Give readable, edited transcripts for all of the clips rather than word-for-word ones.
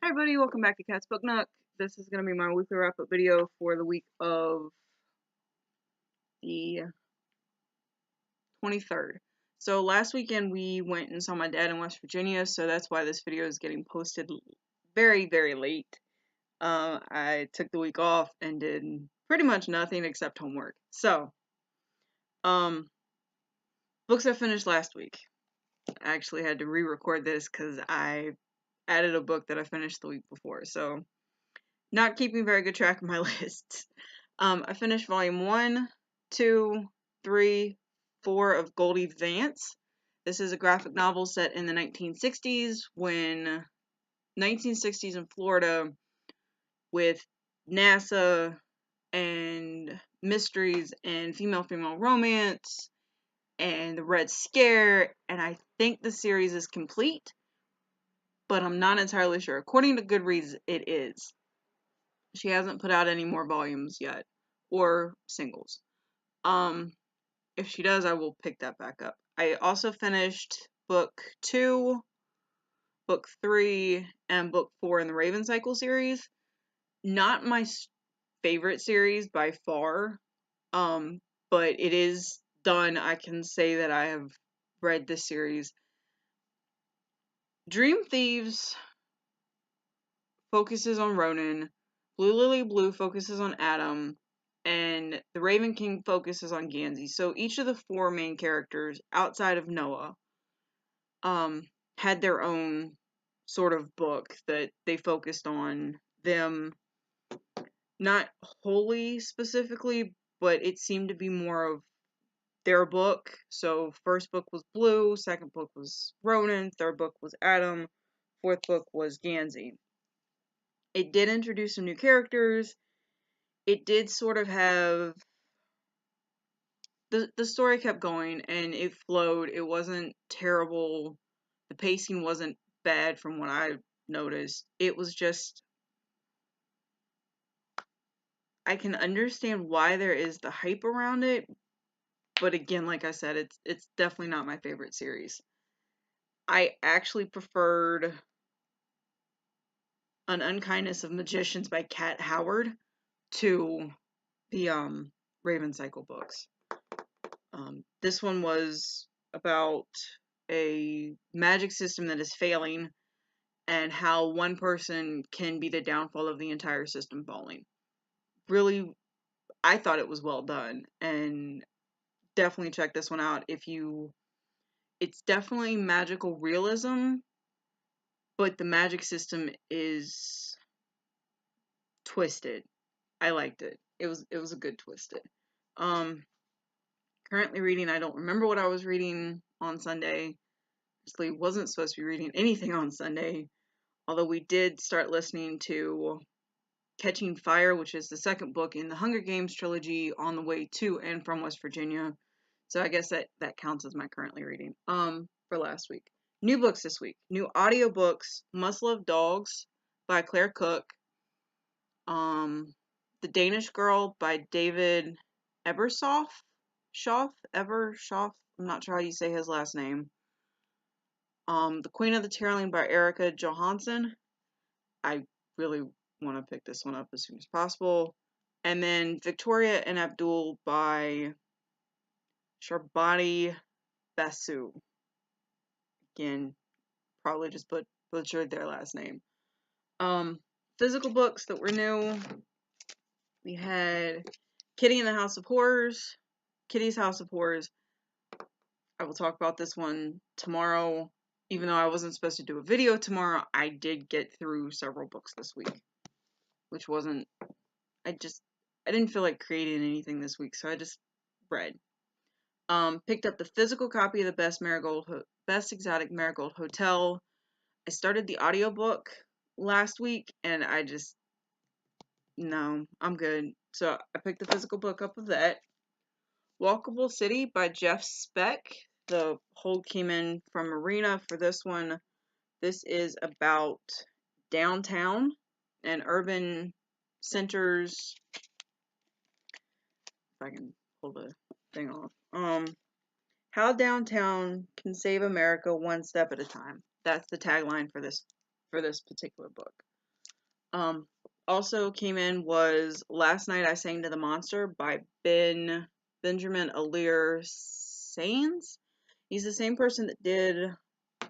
Hi everybody, welcome back to Cat's Book Nook. This is going to be my weekly wrap-up video for the week of the 23rd. So last weekend we went and saw my dad in West Virginia, so that's why this video is getting posted very, very late. I took the week off and did pretty much nothing except homework. So, books I finished last week. I actually had to re-record this because I added a book that I finished the week before, so not keeping very good track of my list. I finished volume 1, 2, 3, 4 of Goldie Vance. This is a graphic novel set in the 1960s when 1960s in Florida with NASA and mysteries and female-female romance and the Red Scare, and I think the series is complete, but I'm not entirely sure. According to Goodreads, it is. She hasn't put out any more volumes yet, or singles. If she does, I will pick that back up. I also finished book 2, book 3, and book 4 in the Raven Cycle series. Not my favorite series by far, but it is done. I can say that I have read this series. Dream Thieves focuses on Ronan. Blue Lily Blue focuses on Adam. And the Raven King focuses on Gansey. So each of the 4 main characters outside of Noah had their own sort of book that they focused on them, not wholly specifically, but it seemed to be more of their book. So first book was Blue, second book was Ronan, third book was Adam, fourth book was Gansey. It did introduce some new characters. It did sort of have the story kept going and it flowed. It wasn't terrible. The pacing wasn't bad from what I noticed. It was just, I can understand why there is the hype around it, but again, like I said, it's definitely not my favorite series. I actually preferred An Unkindness of Magicians by Kat Howard to the Raven Cycle books. This one was about a magic system that is failing and how one person can be the downfall of the entire system falling. Really, I thought it was well done, and definitely check this one out if you... It's definitely magical realism, but the magic system is twisted. I liked it. It was a good twisted. Currently reading, I don't remember what I was reading on Sunday. Actually, wasn't supposed to be reading anything on Sunday, although we did start listening to Catching Fire, which is the second book in the Hunger Games trilogy, on the way to and from West Virginia. So I guess that counts as my currently reading. For last week. New books this week. New audiobooks. Must Love Dogs by Claire Cook. The Danish Girl by David Ebershoff. Ebershoff. I'm not sure how you say his last name. The Queen of the Tearling by Erika Johansen. I really want to pick this one up as soon as possible. And then Victoria and Abdul by Shrabani Basu. Again, probably just butchered their last name. Physical books that were new. We had Kitty in the House of Horrors. Kitty's House of Horrors. I will talk about this one tomorrow. Even though I wasn't supposed to do a video tomorrow, I did get through several books this week. Which wasn't... I didn't feel like creating anything this week, so I just read. Picked up the physical copy of the Best Exotic Marigold Hotel. I started the audiobook last week, and no, I'm good. So I picked the physical book up of that. Walkable City by Jeff Speck. The hold came in from Marina for this one. This is about downtown and urban centers. If I can pull the thing off. How downtown can save America one step at a time. That's the tagline for this particular book. Also came in was Last Night I Sang to the Monster by Benjamin Alire Saenz. He's the same person that did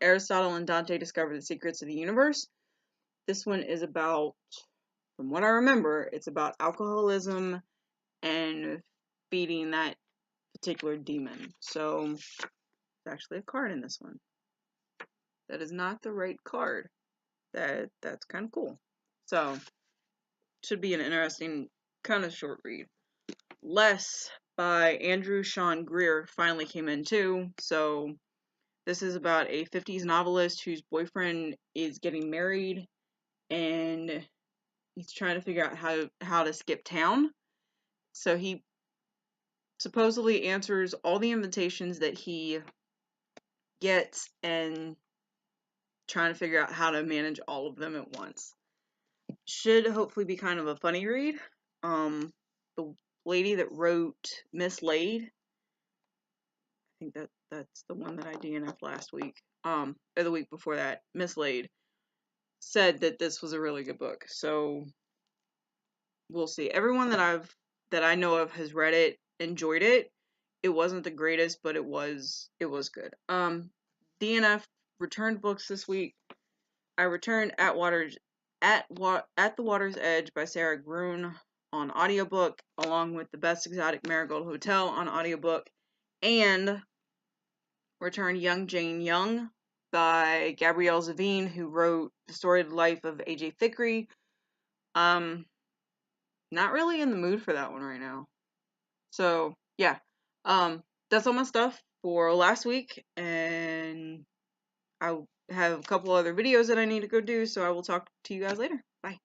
Aristotle and Dante Discover the Secrets of the Universe. This one is about, from what I remember, it's about alcoholism and feeding that particular demon. So, there's actually a card in this one. That is not the right card. That's kind of cool. So, should be an interesting kind of short read. Less by Andrew Sean Greer finally came in too. So, this is about a 50s novelist whose boyfriend is getting married and he's trying to figure out how to skip town. So he supposedly answers all the invitations that he gets and trying to figure out how to manage all of them at once. Should hopefully be kind of a funny read. The lady that wrote Mislaid, I think that's the one that I DNF'd last week, or the week before that, Mislaid, said that this was a really good book. So we'll see. Everyone that I know of has read it, enjoyed it. It wasn't the greatest, but it was good. DNF returned books this week. I returned At the Water's Edge by Sara Gruen on audiobook, along with The Best Exotic Marigold Hotel on audiobook, and returned Young Jane Young by Gabrielle Zavine, who wrote The Storied Life of A.J. Thickery. Not really in the mood for that one right now. So, yeah. That's all my stuff for last week, and I have a couple other videos that I need to go do, so I will talk to you guys later. Bye.